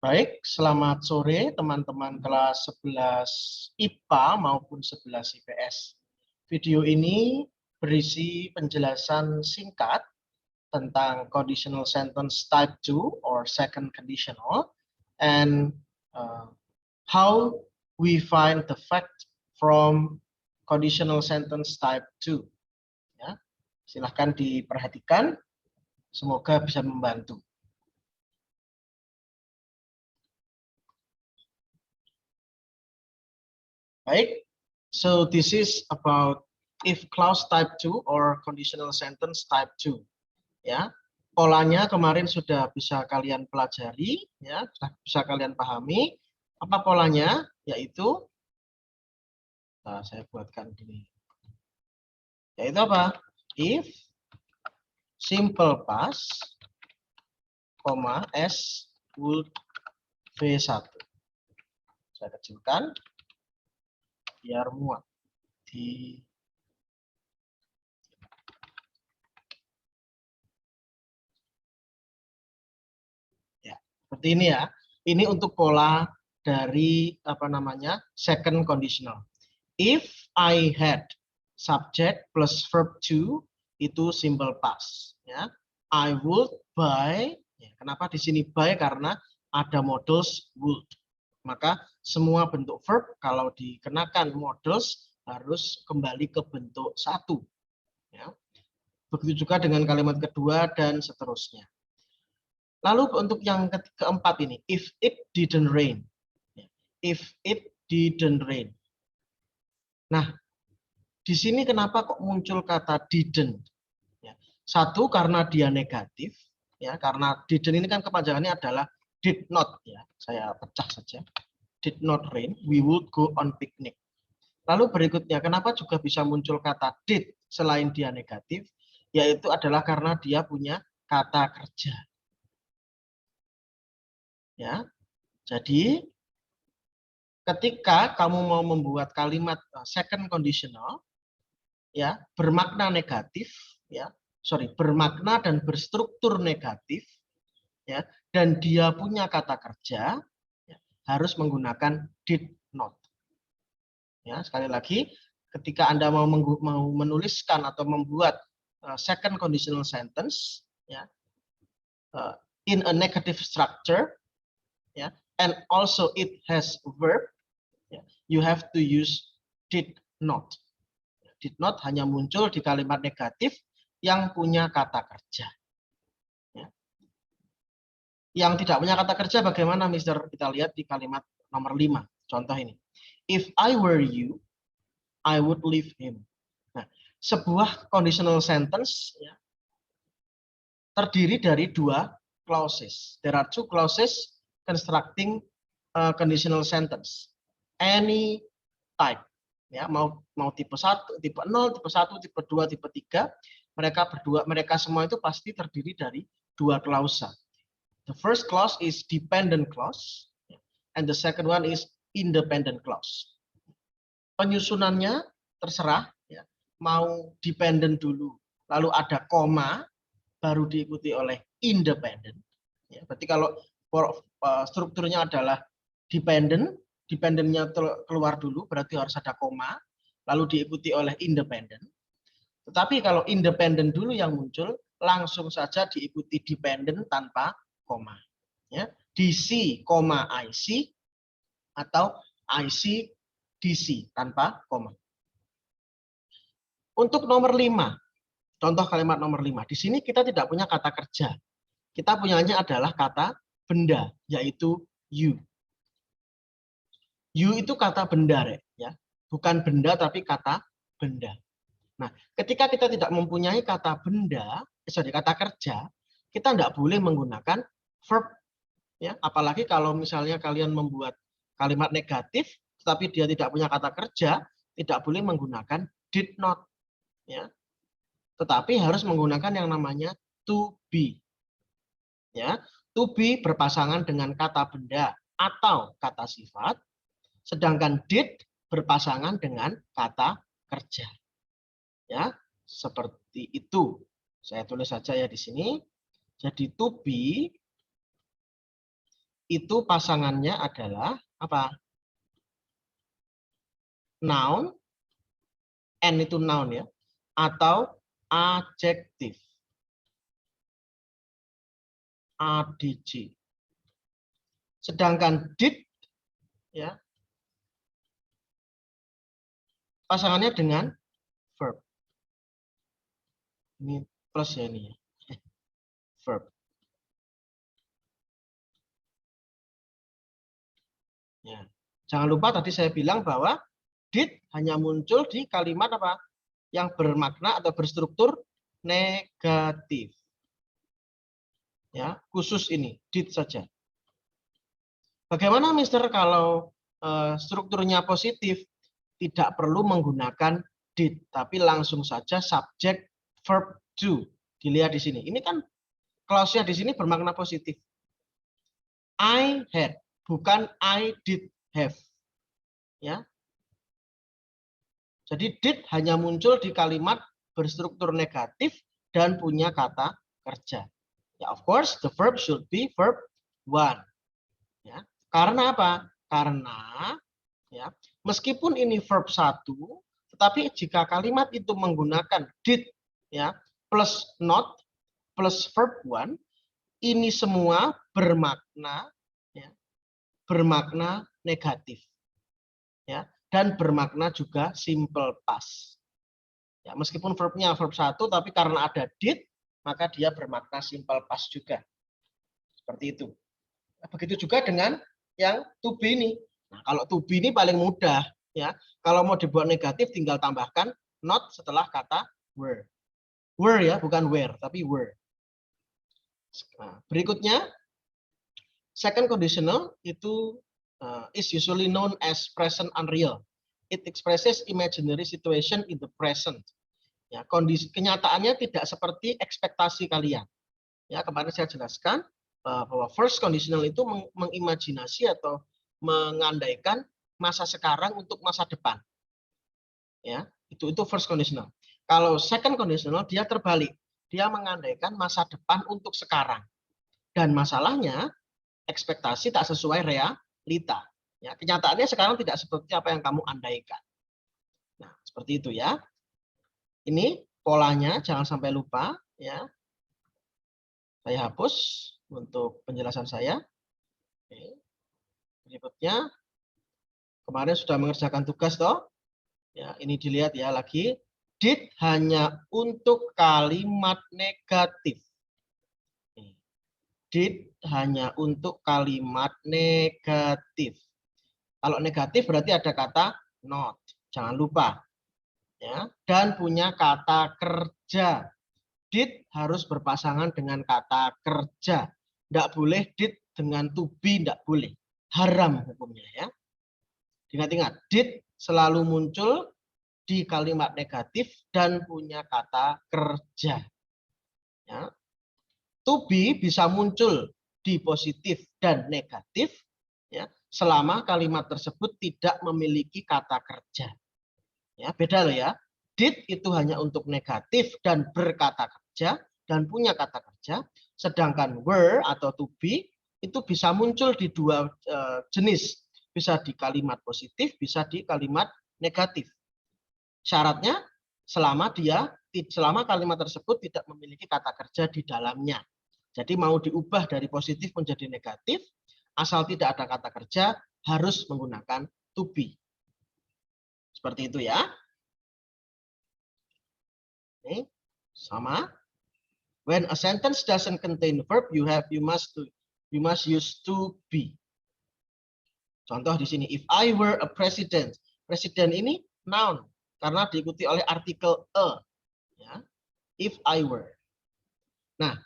Baik, selamat sore teman-teman kelas 11 IPA maupun 11 IPS. Video ini berisi penjelasan singkat tentang conditional sentence type 2 or second conditional and how we find the fact from conditional sentence type 2. Ya, silahkan diperhatikan, semoga bisa membantu. Baik, so this is about if clause type 2 or conditional sentence type 2. Ya, polanya kemarin sudah bisa kalian pelajari, ya, sudah bisa kalian pahami. Apa polanya? Yaitu, saya buatkan gini. Yaitu apa? If simple past, S would V1. Saya kecilkan biar muat di seperti ini ya. Ini untuk pola dari second conditional. If I had subject plus verb to itu simple past ya. I would buy. Ya, kenapa di sini buy? Karena ada modals would. Maka semua bentuk verb kalau dikenakan modals harus kembali ke bentuk satu. Ya. Begitu juga dengan kalimat kedua dan seterusnya. Lalu untuk yang keempat ini, if it didn't rain. If it didn't rain. Nah, di sini kenapa kok muncul kata didn't? Satu, karena dia negatif. Ya, karena didn't ini kan kepanjangannya adalah did not. Ya, saya pecah saja. Did not rain, we would go on picnic. Lalu berikutnya, kenapa juga bisa muncul kata did selain dia negatif? Yaitu adalah karena dia punya kata kerja. Ya, jadi ketika kamu mau membuat kalimat second conditional, ya bermakna negatif, ya bermakna dan berstruktur negatif, ya dan dia punya kata kerja, ya, harus menggunakan did not. Ya, sekali lagi, ketika Anda mau menuliskan atau membuat second conditional sentence, ya in a negative structure, ya and also it has a verb, you have to use did not. Did not hanya muncul di kalimat negatif yang punya kata kerja. Ya. Yang tidak punya kata kerja bagaimana, Mister? Kita lihat di kalimat nomor 5. Contoh ini. If I were you, I would leave him. Nah, sebuah conditional sentence ya, terdiri dari dua clauses. There are two clauses constructing a conditional sentence. Any type. Ya, mau tipe 1, tipe 0, tipe 1, tipe 2, tipe 3, mereka semua itu pasti terdiri dari dua klausa. The first clause is dependent clause and the second one is independent clause. Penyusunannya terserah ya, mau dependent dulu, lalu ada koma baru diikuti oleh independent. Ya, berarti kalau strukturnya adalah dependent, dependentnya keluar dulu, berarti harus ada koma, lalu diikuti oleh independent. Tetapi kalau independent dulu yang muncul, langsung saja diikuti dependent tanpa koma. Ya, DC, IC, atau IC, DC tanpa koma. Untuk nomor 5, contoh kalimat nomor 5, di sini kita tidak punya kata kerja. Kita punyanya adalah kata benda, yaitu you. You itu kata benda, ya, bukan benda tapi kata benda. Nah, ketika kita tidak mempunyai kata benda, kata kerja, kita tidak boleh menggunakan verb, ya. Apalagi kalau misalnya kalian membuat kalimat negatif, tetapi dia tidak punya kata kerja, tidak boleh menggunakan did not, ya. Tetapi harus menggunakan yang namanya to be, ya. To be berpasangan dengan kata benda atau kata sifat. Sedangkan did berpasangan dengan kata kerja. Ya, seperti itu. Saya tulis saja ya di sini. Jadi to be itu pasangannya adalah apa? Noun, N itu noun ya, atau adjektif. ADJ. Sedangkan did ya pasangannya dengan verb. Ini plus ya ini ya. Verb. Ya. Jangan lupa tadi saya bilang bahwa did hanya muncul di kalimat apa? Yang bermakna atau berstruktur negatif. Ya, khusus ini did saja. Bagaimana Mister kalau strukturnya positif? Tidak perlu menggunakan did, tapi langsung saja subject verb do. Dilihat di sini. Ini kan clause-nya di sini bermakna positif. I had, bukan I did have. Ya. Jadi did hanya muncul di kalimat berstruktur negatif dan punya kata kerja. Ya, of course, the verb should be verb one. Ya. Karena apa? Karena ya, meskipun ini verb 1, tetapi jika kalimat itu menggunakan did ya, plus not plus verb 1, ini semua bermakna ya, bermakna negatif. Ya, dan bermakna juga simple past. Ya, meskipun verbnya verb 1, tapi karena ada did, maka dia bermakna simple past juga. Seperti itu. Nah, begitu juga dengan yang to be ini. Nah, kalau to be ini paling mudah. Ya, kalau mau dibuat negatif, tinggal tambahkan not setelah kata were. Were ya, bukan were, tapi were. Nah, berikutnya, second conditional itu is usually known as present unreal. It expresses imaginary situation in the present. Ya, kondisi kenyataannya tidak seperti ekspektasi kalian. Ya, kemarin saya jelaskan bahwa first conditional itu mengimajinasi atau mengandaikan masa sekarang untuk masa depan. Ya, itu first conditional. Kalau second conditional dia terbalik. Dia mengandaikan masa depan untuk sekarang. Dan masalahnya ekspektasi tak sesuai realita. Ya, kenyataannya sekarang tidak seperti apa yang kamu andaikan. Nah, seperti itu ya. Ini polanya, jangan sampai lupa ya. Saya hapus untuk penjelasan saya. Oke. Berikutnya, kemarin sudah mengerjakan tugas toh. Ya, ini dilihat ya lagi. Did hanya untuk kalimat negatif. Did hanya untuk kalimat negatif. Kalau negatif berarti ada kata not. Jangan lupa. Ya, dan punya kata kerja. Did harus berpasangan dengan kata kerja. Tidak boleh did dengan to be, tidak boleh. Haram hukumnya ya. Ingat-ingat, did selalu muncul di kalimat negatif dan punya kata kerja. Ya. To be bisa muncul di positif dan negatif ya, selama kalimat tersebut tidak memiliki kata kerja. Ya, beda loh ya. Did itu hanya untuk negatif dan berkata kerja dan punya kata kerja, sedangkan were atau to be itu bisa muncul di dua jenis, bisa di kalimat positif, bisa di kalimat negatif. Syaratnya selama kalimat tersebut tidak memiliki kata kerja di dalamnya. Jadi mau diubah dari positif menjadi negatif, asal tidak ada kata kerja harus menggunakan to be. Seperti itu ya. Oke, sama. When a sentence doesn't contain verb, you must use to be. Contoh di sini, if I were a president. Presiden ini noun karena diikuti oleh artikel a. Ya. If I were. Nah,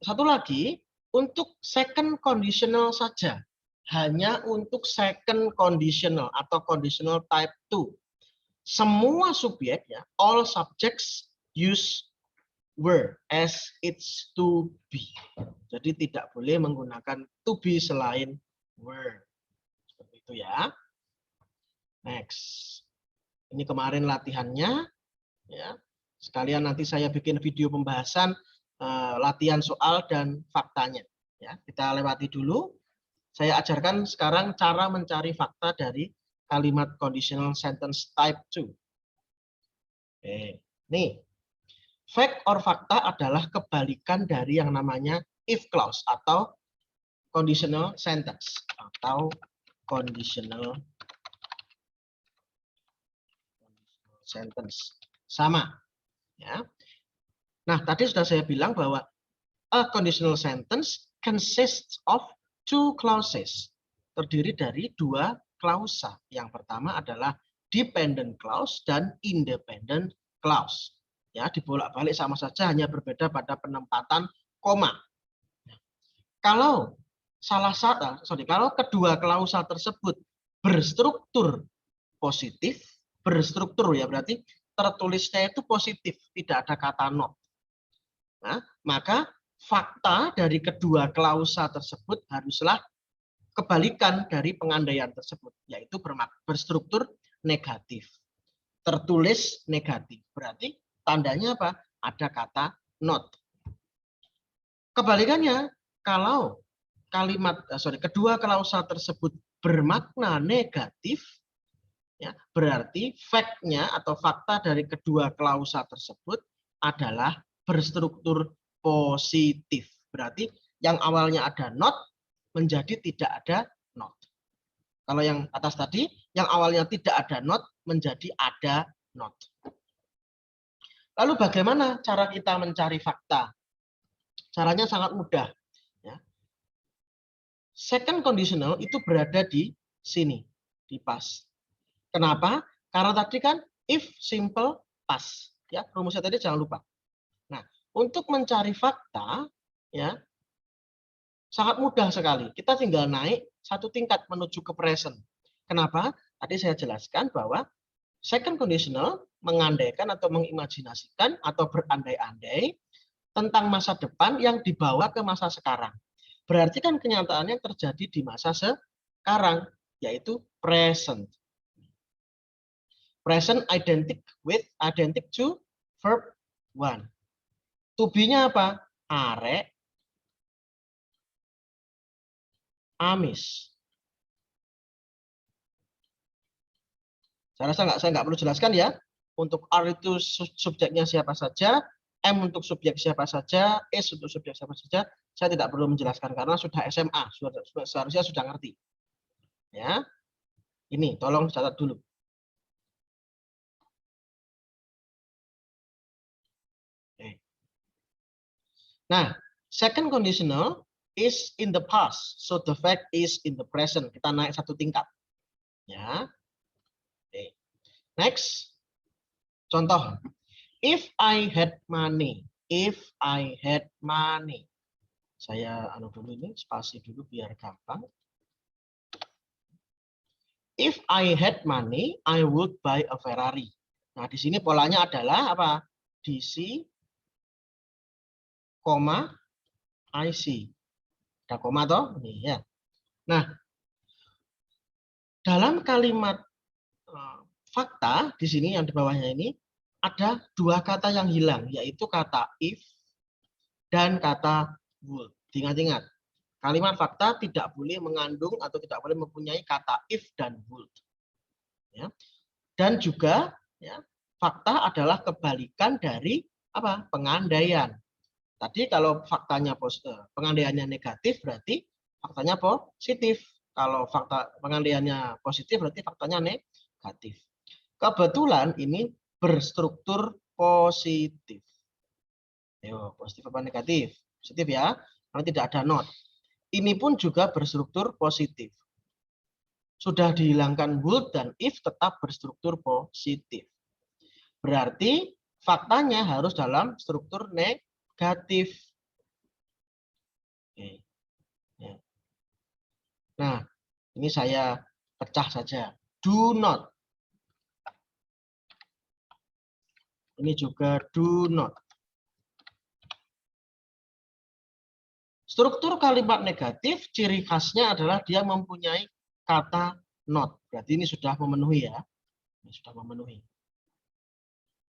satu lagi untuk second conditional saja. Hanya untuk second conditional atau conditional type 2. Semua subjek ya, all subjects use were as it's to be. Jadi tidak boleh menggunakan to be selain were. Seperti itu ya. Next. Ini kemarin latihannya ya. Sekalian nanti saya bikin video pembahasan latihan soal dan faktanya ya. Kita lewati dulu. Saya ajarkan sekarang cara mencari fakta dari kalimat conditional sentence type 2. Oke. Nih, fact or fakta adalah kebalikan dari yang namanya if clause atau conditional sentence atau conditional sentence. Sama, ya. Nah, tadi sudah saya bilang bahwa a conditional sentence consists of two clauses. Terdiri dari dua klausa. Yang pertama adalah dependent clause dan independent clause. Ya, dibolak-balik sama saja, hanya berbeda pada penempatan koma. Kalau kalau kedua klausa tersebut berstruktur positif, berstruktur ya berarti tertulisnya itu positif, tidak ada kata not. Nah, maka fakta dari kedua klausa tersebut haruslah kebalikan dari pengandaian tersebut, yaitu berstruktur negatif. Tertulis negatif. Berarti tandanya apa? Ada kata not. Kebalikannya, kalau kedua klausa tersebut bermakna negatif, ya, berarti fact-nya atau fakta dari kedua klausa tersebut adalah berstruktur positif. Berarti yang awalnya ada not menjadi tidak ada not. Kalau yang atas tadi, yang awalnya tidak ada not menjadi ada not. Lalu bagaimana cara kita mencari fakta? Caranya sangat mudah. Ya. Second conditional itu berada di sini, di past. Kenapa? Karena tadi kan if simple past. Ya, rumusnya tadi jangan lupa. Nah, untuk mencari fakta, ya sangat mudah sekali. Kita tinggal naik satu tingkat menuju ke present. Kenapa? Tadi saya jelaskan bahwa second conditional mengandaikan atau mengimajinasikan atau berandai-andai tentang masa depan yang dibawa ke masa sekarang. Berarti kan kenyataannya terjadi di masa sekarang, yaitu present. Present identic to verb 1. To be-nya apa? Are, amis. Saya rasa saya nggak perlu jelaskan ya. Untuk are itu subjeknya siapa saja, M untuk subjek siapa saja, S untuk subjek siapa saja. Saya tidak perlu menjelaskan karena sudah SMA, seharusnya sudah ngerti. Ya, ini tolong catat dulu. Nah, second conditional is in the past, so the fact is in the present. Kita naik satu tingkat. Ya. Oke. Next. Contoh. If I had money. If I had money. Saya dulu ini, spasi dulu biar gampang. If I had money, I would buy a Ferrari. Nah, di sini polanya adalah apa? DC, koma, IC. Ada koma toh? Ini ya. Nah, dalam kalimat fakta di sini yang di bawahnya ini ada dua kata yang hilang, yaitu kata if dan kata would. Ingat-ingat, kalimat fakta tidak boleh mengandung atau tidak boleh mempunyai kata if dan would. Ya. Dan juga ya, fakta adalah kebalikan dari apa? Pengandaian. Tadi kalau faktanya pengandaiannya negatif berarti faktanya positif. Kalau fakta pengandaiannya positif berarti faktanya negatif. Kebetulan ini berstruktur positif. Ayo, positif apa negatif? Positif ya, karena tidak ada not. Ini pun juga berstruktur positif. Sudah dihilangkan would dan if tetap berstruktur positif. Berarti faktanya harus dalam struktur negatif. Oke. Nah, ini saya pecah saja. Do not. Ini juga do not. Struktur kalimat negatif, ciri khasnya adalah dia mempunyai kata not. Berarti ini sudah memenuhi ya. Ini sudah memenuhi.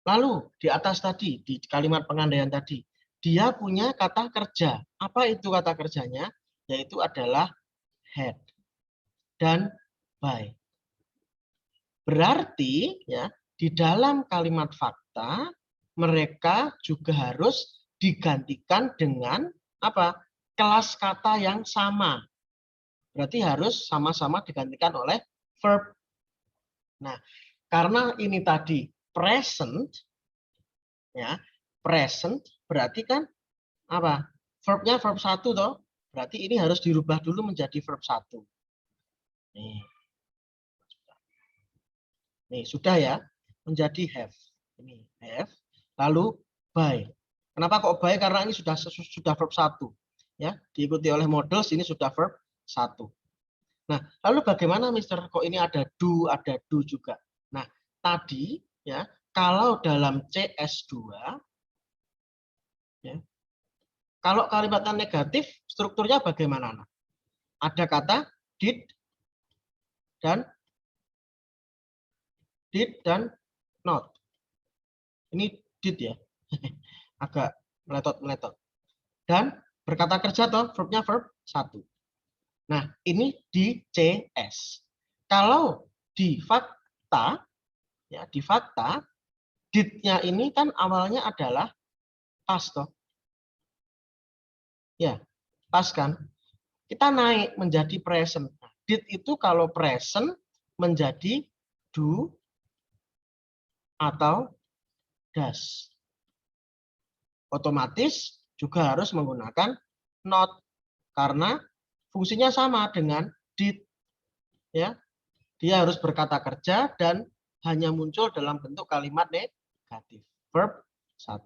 Lalu di atas tadi, di kalimat pengandaian tadi, dia punya kata kerja. Apa itu kata kerjanya? Yaitu adalah had, dan by. Berarti ya di dalam kalimat fakta mereka juga harus digantikan dengan apa? Kelas kata yang sama. Berarti harus sama-sama digantikan oleh verb. Nah, karena ini tadi present, ya present berarti kan apa? Verbnya verb 1 toh. Berarti ini harus dirubah dulu menjadi verb 1. Nih, sudah ya. Menjadi have. Ini have. Lalu by. Kenapa kok by? Karena ini sudah verb 1. Ya, diikuti oleh models ini sudah verb 1. Nah, lalu bagaimana Mister? Kok ini ada do juga. Nah, tadi ya, kalau dalam CS2 ya, kalau kalimatnya negatif, strukturnya bagaimana? Ada kata did dan not. Ini did ya. Agak meletot. Dan berkata kerja toh, verbnya verb 1. Nah, ini di CS. Kalau di fakta, ya di fakta, did-nya ini kan awalnya adalah past toh. Ya, past kan. Kita naik menjadi present. Nah, did itu kalau present menjadi do atau does. Otomatis juga harus menggunakan not karena fungsinya sama dengan did. Ya, dia harus berkata kerja dan hanya muncul dalam bentuk kalimat negatif. Verb 1.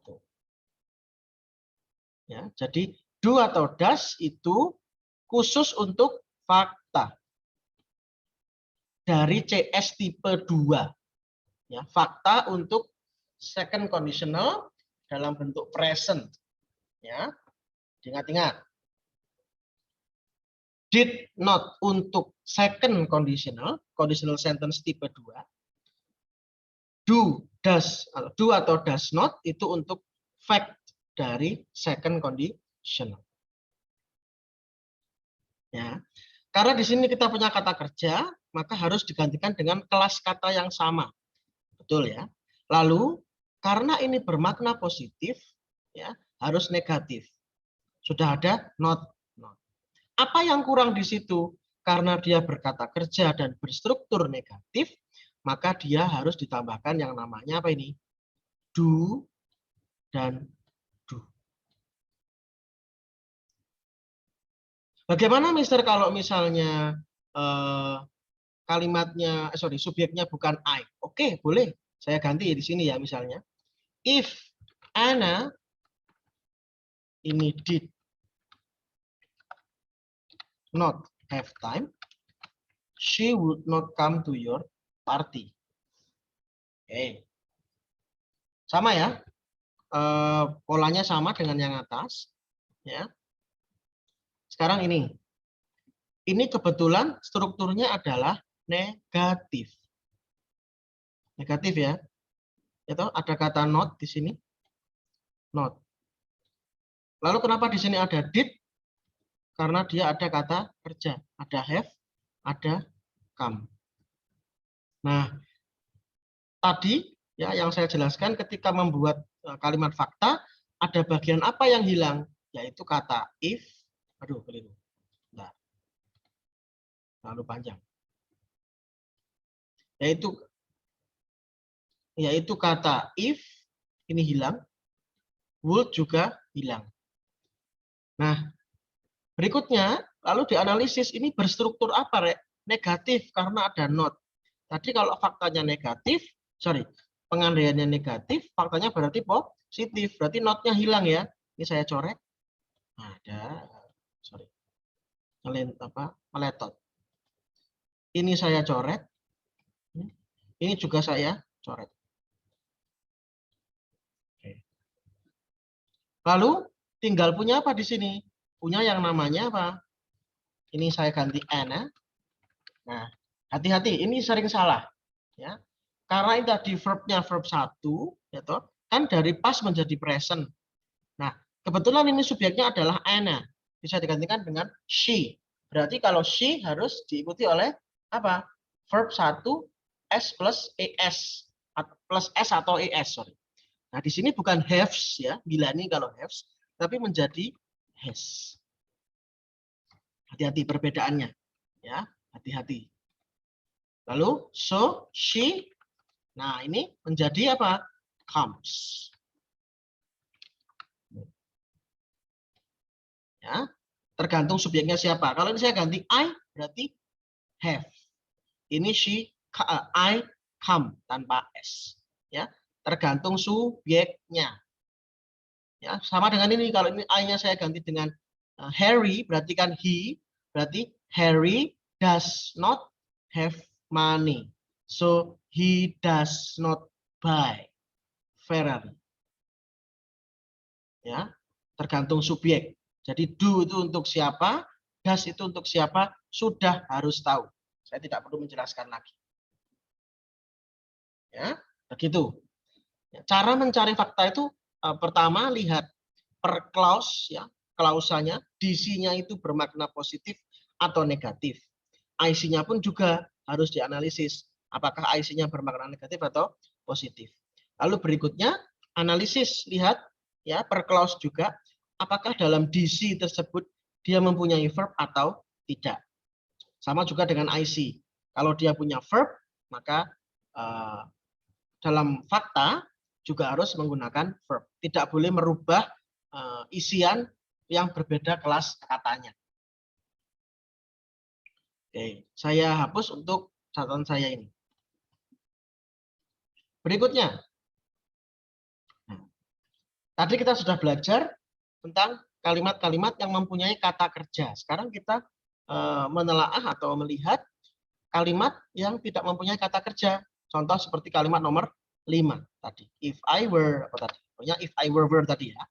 Ya, jadi do atau does itu khusus untuk fakta. Dari CS tipe 2. Ya, fakta untuk second conditional dalam bentuk present. Ya, ingat-ingat. Did not untuk second conditional sentence tipe 2. Do atau does not itu untuk fact dari second conditional. Ya. Karena di sini kita punya kata kerja, maka harus digantikan dengan kelas kata yang sama. Betul ya. Lalu karena ini bermakna positif, ya, harus negatif. Sudah ada not. Apa yang kurang di situ? Karena dia berkata kerja dan berstruktur negatif, maka dia harus ditambahkan yang namanya apa ini? Do dan do. Bagaimana Mister kalau misalnya subjeknya bukan I? Oke, boleh. Saya ganti di sini ya misalnya. If Anna ini did not have time, she would not come to your party. Oke. Sama ya. Polanya sama dengan yang atas. Ya. Sekarang ini. Ini kebetulan strukturnya adalah negatif. Negatif ya. Itu ada kata not di sini. Not. Lalu kenapa di sini ada did? Karena dia ada kata kerja, ada have, ada come. Nah, tadi ya yang saya jelaskan ketika membuat kalimat fakta, ada bagian apa yang hilang? Yaitu kata if, aduh keliru. Nah, terlalu panjang. Yaitu kata if ini hilang, would juga hilang. Nah, berikutnya, lalu dianalisis ini berstruktur apa, Rek? Negatif karena ada not. Tadi kalau faktanya negatif, pengandaiannya negatif, faktanya berarti positif. Berarti not-nya hilang ya. Ini saya coret. Ada, meletot. Ini saya coret. Ini juga saya coret. Lalu tinggal punya apa di sini? Punya yang namanya apa? Ini saya ganti Anna. Nah, hati-hati, ini sering salah. Ya. Karena ini tadi verbnya verb 1, ya toh, kan dari past menjadi present. Nah, kebetulan ini subjeknya adalah Anna. Bisa digantikan dengan she. Berarti kalau she harus diikuti oleh apa? Verb 1 S plus ES plus S atau ES, sorry. Nah, di sini bukan haves ya, bila ini kalau haves, tapi menjadi has. Hati-hati perbedaannya, ya, hati-hati. Lalu so, she, nah ini menjadi apa? Comes. Ya, tergantung subjeknya siapa. Kalau ini saya ganti I, berarti have. Ini she, I come tanpa s. Ya, tergantung subjeknya. Ya, sama dengan ini. Kalau ini I-nya saya ganti dengan Harry, berarti kan he, berarti Harry does not have money. So he does not buy Ferrari. Ya, tergantung subjek. Jadi do itu untuk siapa, does itu untuk siapa, sudah harus tahu. Saya tidak perlu menjelaskan lagi. Ya, begitu. Cara mencari fakta itu pertama lihat per clause ya, klausanya, DC-nya itu bermakna positif atau negatif. IC-nya pun juga harus dianalisis. Apakah IC-nya bermakna negatif atau positif. Lalu berikutnya analisis, lihat ya per clause juga apakah dalam DC tersebut dia mempunyai verb atau tidak. Sama juga dengan IC. Kalau dia punya verb, maka dalam fakta juga harus menggunakan verb. Tidak boleh merubah isian yang berbeda kelas katanya. Oke, saya hapus untuk catatan saya ini. Berikutnya. Nah, tadi kita sudah belajar tentang kalimat-kalimat yang mempunyai kata kerja. Sekarang kita menelaah atau melihat kalimat yang tidak mempunyai kata kerja. Contoh seperti kalimat nomor 5 tadi. If I were, apa tadi? Pokoknya if I were tadi ya.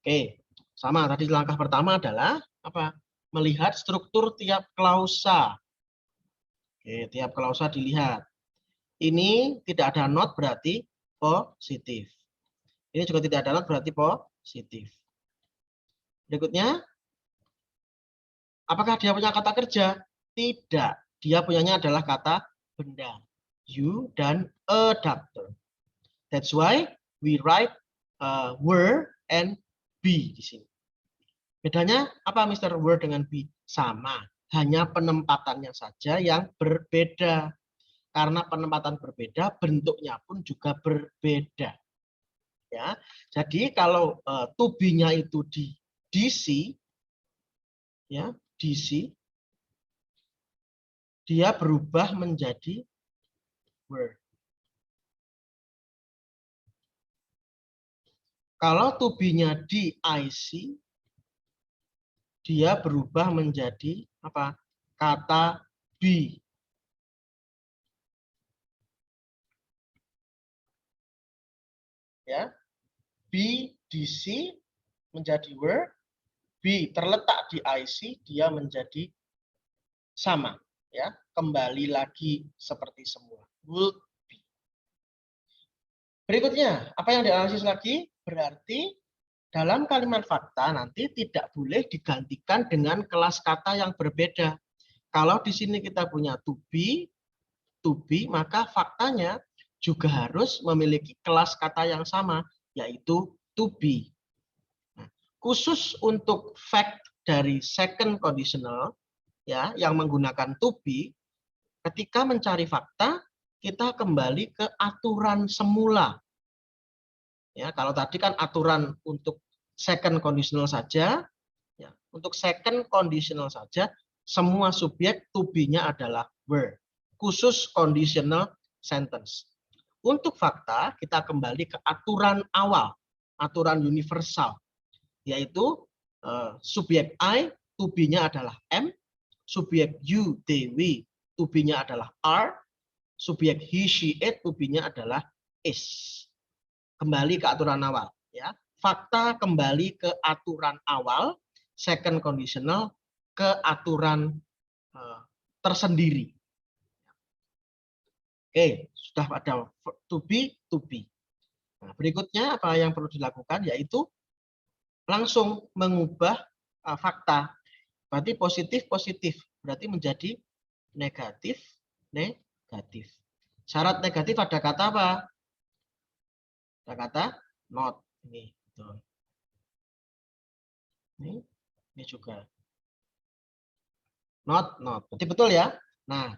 Oke, sama tadi langkah pertama adalah apa? Melihat struktur tiap klausa. Oke, tiap klausa dilihat. Ini tidak ada not berarti positif. Ini juga tidak ada not berarti positif. Berikutnya, apakah dia punya kata kerja? Tidak. Dia punyanya adalah kata benda. You dan adapter. That's why we write were and be di sini. Bedanya apa Mr. Were dengan be? Sama. Hanya penempatannya saja yang berbeda. Karena penempatan berbeda, bentuknya pun juga berbeda. Ya, jadi kalau to be-nya itu di DC, ya DC, dia berubah menjadi were. Kalau to be-nya di IC, dia berubah menjadi apa? Kata be. Ya, be DC menjadi were, be terletak di IC, dia menjadi sama, ya, kembali lagi seperti semula. Would be. Berikutnya, apa yang dianalisis lagi? Berarti dalam kalimat fakta nanti tidak boleh digantikan dengan kelas kata yang berbeda. Kalau di sini kita punya to be, maka faktanya juga harus memiliki kelas kata yang sama, yaitu to be. Nah, khusus untuk fact dari second conditional, ya, yang menggunakan to be, ketika mencari fakta, kita kembali ke aturan semula. Ya, kalau tadi kan aturan untuk second conditional saja, ya, untuk second conditional saja, semua subjek to be-nya adalah were. Khusus conditional sentence. Untuk fakta, kita kembali ke aturan awal, aturan universal, yaitu subjek I, to be-nya adalah am, subjek you, they, we, to be-nya adalah are, subjek he, she, it, to be-nya adalah is. Kembali ke aturan awal. Ya. Fakta kembali ke aturan awal, second conditional, ke aturan tersendiri. Oke, sudah ada to be, to be. Nah, berikutnya apa yang perlu dilakukan yaitu langsung mengubah fakta. Berarti positif, positif. Berarti menjadi negatif, negatif. Syarat negatif ada kata apa? Ada kata not. Ini, betul. Ini juga. Not, not. Berarti betul ya? Nah,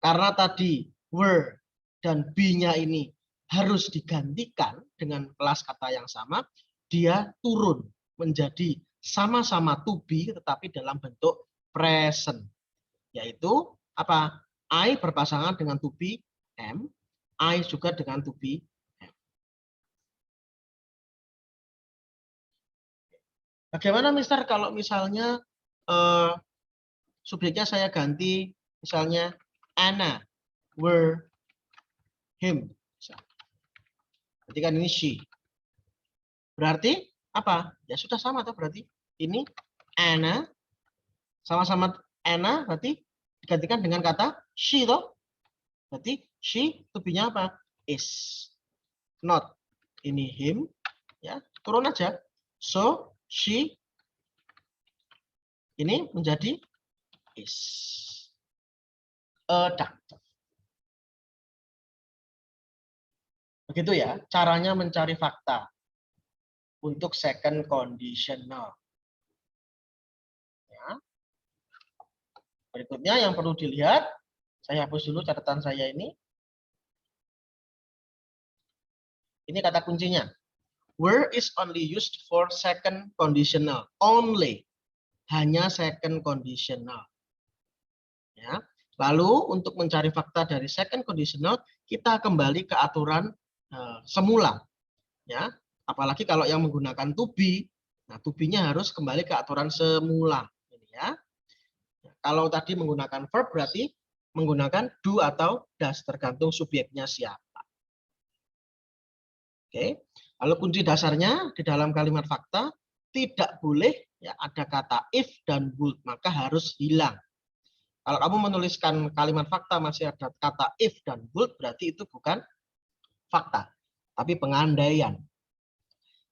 karena tadi were dan be-nya ini harus digantikan dengan kelas kata yang sama, dia turun menjadi sama-sama to be tetapi dalam bentuk present. Yaitu apa? I berpasangan dengan to be am, I juga dengan to be am. Bagaimana Mister kalau misalnya subjeknya saya ganti misalnya Anna, were, him. Berarti kan ini she. Berarti apa? Ya sudah sama tuh berarti. Ini Anna sama-sama Anna berarti digantikan dengan kata she toh. Berarti she to be-nya apa? Is. Not. Ini him ya, turun aja. So she ini menjadi is a doctor. Begitu ya, caranya mencari fakta untuk second conditional. Ya. Berikutnya yang perlu dilihat, saya hapus dulu catatan saya ini. Ini kata kuncinya. Were is only used for second conditional. Only. Hanya second conditional. Ya. Lalu untuk mencari fakta dari second conditional, kita kembali ke aturan semula. Ya. Apalagi kalau yang menggunakan to be, nah to be-nya harus kembali ke aturan semula. Ini ya. Kalau tadi menggunakan verb berarti menggunakan do atau does, tergantung subjeknya siapa. Oke. Lalu kunci dasarnya di dalam kalimat fakta tidak boleh ya ada kata if dan would, maka harus hilang. Kalau kamu menuliskan kalimat fakta masih ada kata if dan would, berarti itu bukan fakta, tapi pengandaian.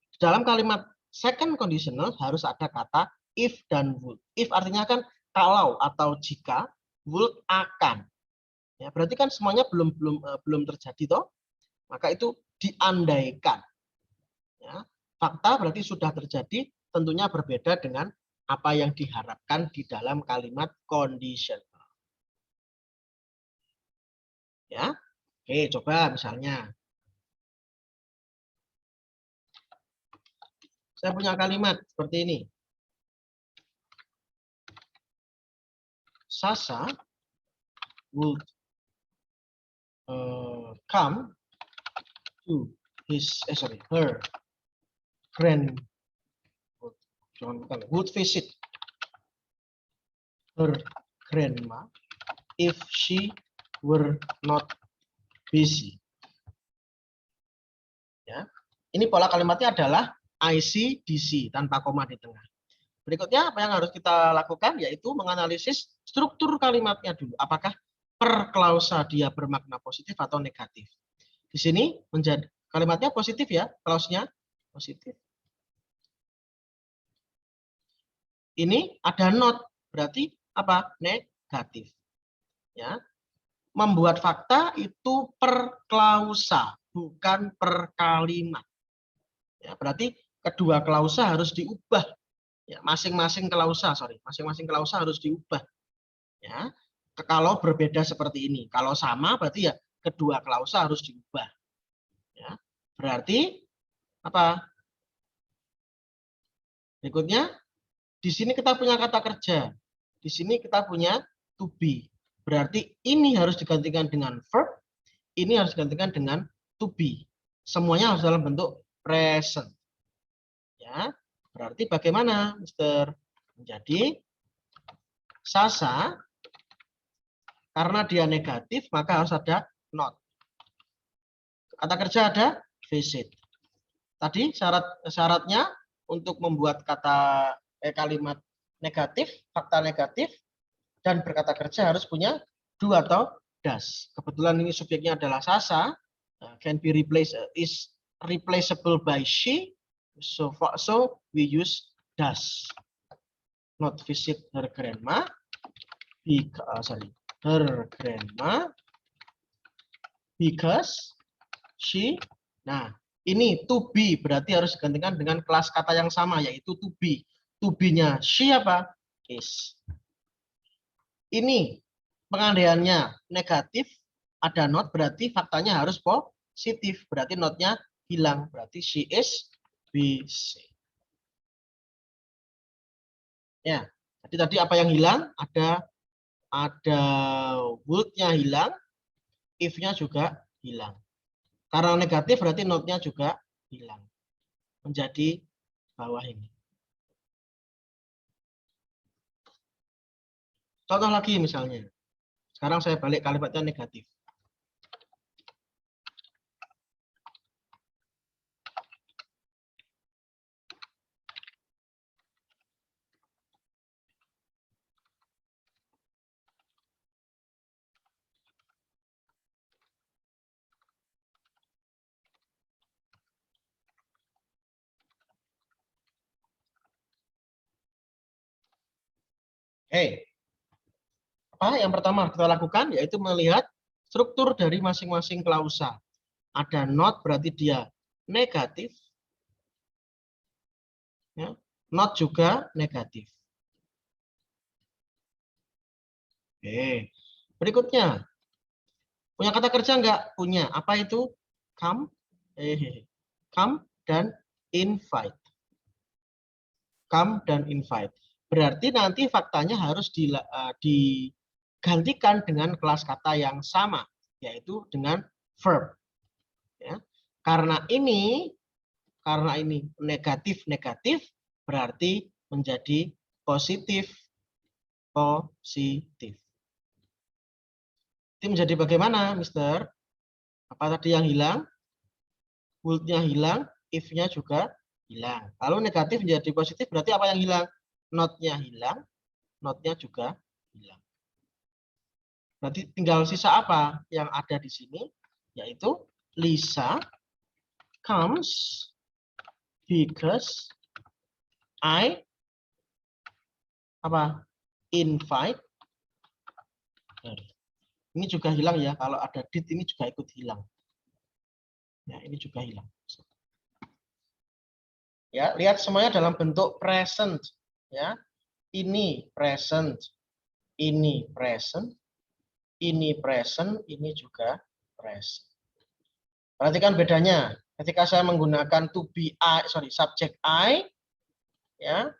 Di dalam kalimat second conditional harus ada kata if dan would. If artinya kan kalau atau jika, would akan. Ya, berarti kan semuanya belum terjadi toh. Maka itu diandaikan. Ya, fakta berarti sudah terjadi, tentunya berbeda dengan apa yang diharapkan di dalam kalimat conditional. Ya, oke, coba misalnya saya punya kalimat seperti ini. Sasa would come to her would visit her grandma if she were not busy. Ya. Ini pola kalimatnya adalah ICDC tanpa koma di tengah. Berikutnya apa yang harus kita lakukan yaitu menganalisis struktur kalimatnya dulu. Apakah per klausa dia bermakna positif atau negatif. Di sini menjadi kalimatnya positif ya, klausnya positif. Ini ada not, berarti apa? Negatif. Ya. Membuat fakta itu per klausa, bukan per kalimat. Ya, berarti kedua klausa harus diubah. Ya, masing-masing klausa harus diubah. Ya, kalau berbeda seperti ini, kalau sama berarti ya kedua klausa harus diubah. Ya, berarti apa? Berikutnya, di sini kita punya kata kerja, di sini kita punya to be. Berarti ini harus digantikan dengan verb, ini harus digantikan dengan to be. Semuanya harus dalam bentuk present. Ya, berarti bagaimana, Mister? Menjadi Sasa, karena dia negatif, maka harus ada not. Kata kerja ada visit. Tadi syaratnya untuk membuat kalimat negatif, fakta negatif, dan berkata kerja harus punya do atau does. Kebetulan ini subjeknya adalah Sasa, can be replaced, is replaceable by she, so we use does. not visit her grandma her grandma because she. Nah, ini to be berarti harus digantikan dengan kelas kata yang sama, yaitu to be. To be-nya she apa? Is. Ini pengandaiannya negatif, ada not, berarti faktanya harus positif. Berarti not-nya hilang. Berarti she is busy. Ya, jadi tadi apa yang hilang? Ada would-nya hilang, if-nya juga hilang. Karena negatif berarti not-nya juga hilang. Menjadi bawah ini. Contoh lagi misalnya. Sekarang saya balik kalimatnya negatif. Yang pertama kita lakukan yaitu melihat struktur dari masing-masing klausa. Ada not berarti dia negatif. Ya. Not juga negatif. Oke. Berikutnya. Punya kata kerja enggak? Punya. Apa itu? Come. Come dan invite. Come dan invite. Berarti nanti faktanya harus digantikan dengan kelas kata yang sama, yaitu dengan verb. Ya. Karena ini negatif, berarti menjadi positif. Itu menjadi bagaimana, Mister? Apa tadi yang hilang? Would-nya hilang, if-nya juga hilang. Lalu negatif menjadi positif, berarti apa yang hilang? Not-nya hilang, not-nya juga hilang. Berarti tinggal sisa apa yang ada di sini? Yaitu Lisa comes because I invite her. Ini juga hilang ya, kalau ada did ini juga ikut hilang. Ya, ini juga hilang. Ya, lihat semuanya dalam bentuk present. Ya, ini present, ini present, ini present, ini juga present. Perhatikan bedanya. Ketika saya menggunakan to be subject I, ya,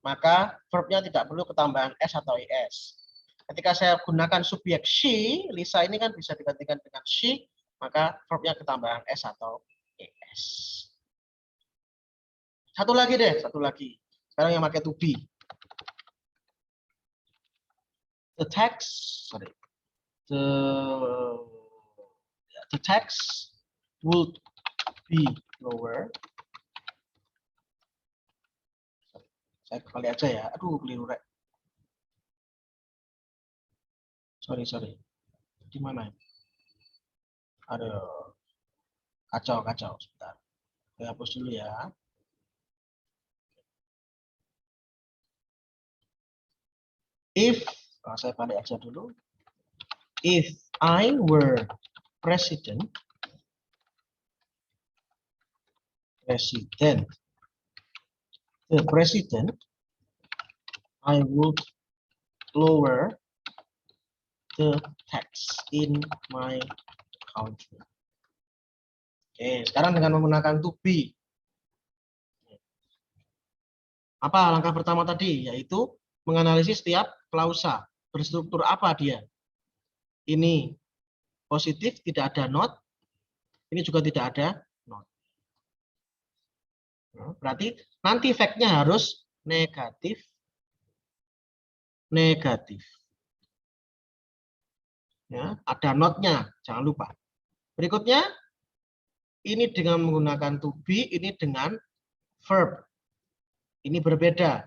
maka verbnya tidak perlu ketambahan s atau es. Ketika saya gunakan subjek she, Lisa ini kan bisa digantikan dengan she, maka verbnya ketambahan s atau es. Satu lagi. Sekarang yang pakai to be. The text would be lower. Saya kembali aja ya. Aduh, keliru rek. Sorry. Di mana? Aduh. Kacau. Sebentar. Saya hapus dulu ya. Saya balik aja dulu. If I were president, the president, I would lower the tax in my country. Oke, sekarang dengan menggunakan to be. Apa langkah pertama tadi? Yaitu menganalisis setiap klausa. Berstruktur apa dia? Ini positif, tidak ada not. Ini juga tidak ada not. Berarti nanti fact-nya harus negatif. Ya, ada not-nya, jangan lupa. Berikutnya, ini dengan menggunakan to be, ini dengan verb. Ini berbeda.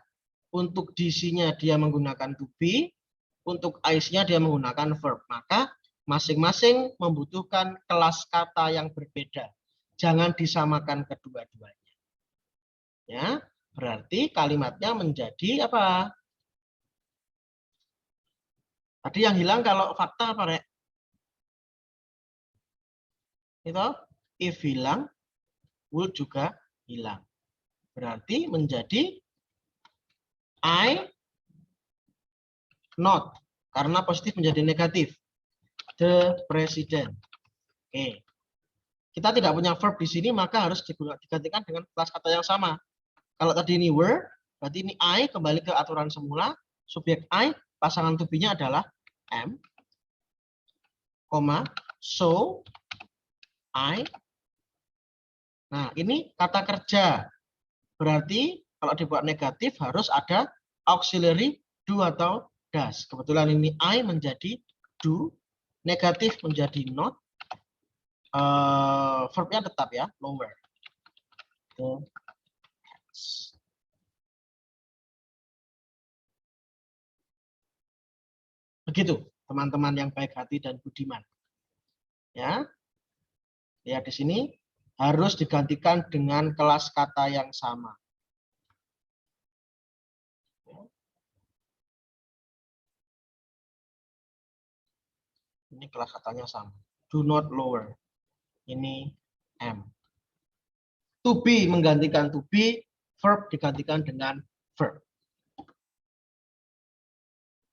Untuk DC-nya dia menggunakan to be, untuk IC-nya dia menggunakan verb. Maka masing-masing membutuhkan kelas kata yang berbeda. Jangan disamakan kedua-duanya. Ya, berarti kalimatnya menjadi apa? Tadi yang hilang kalau fakta apa, Rek? Itu if hilang, would juga hilang. Berarti menjadi I not. Karena positif menjadi negatif. The president. Oke. Kita tidak punya verb di sini, maka harus digantikan dengan kelas kata yang sama. Kalau tadi ini were, berarti ini I kembali ke aturan semula. Subjek I, pasangan to be-nya adalah am, so I. Nah, ini kata kerja. Berarti kalau dibuat negatif harus ada auxiliary do atau does. Kebetulan ini I menjadi do, negatif menjadi not, verbnya tetap ya, lower. Begitu, teman-teman yang baik hati dan budiman. Ya, lihat di sini harus digantikan dengan kelas kata yang sama. Ini kelas katanya sama. Do not lower. Ini am. To be menggantikan to be, verb digantikan dengan verb.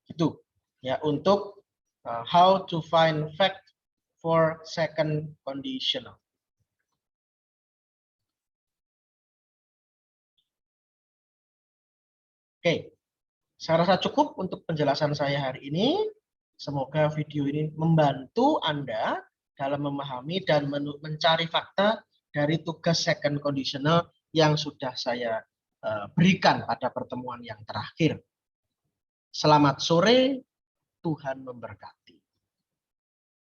Itu ya untuk how to find fact for second conditional. Oke, saya rasa cukup untuk penjelasan saya hari ini. Semoga video ini membantu Anda dalam memahami dan mencari fakta dari tugas second conditional yang sudah saya berikan pada pertemuan yang terakhir. Selamat sore, Tuhan memberkati.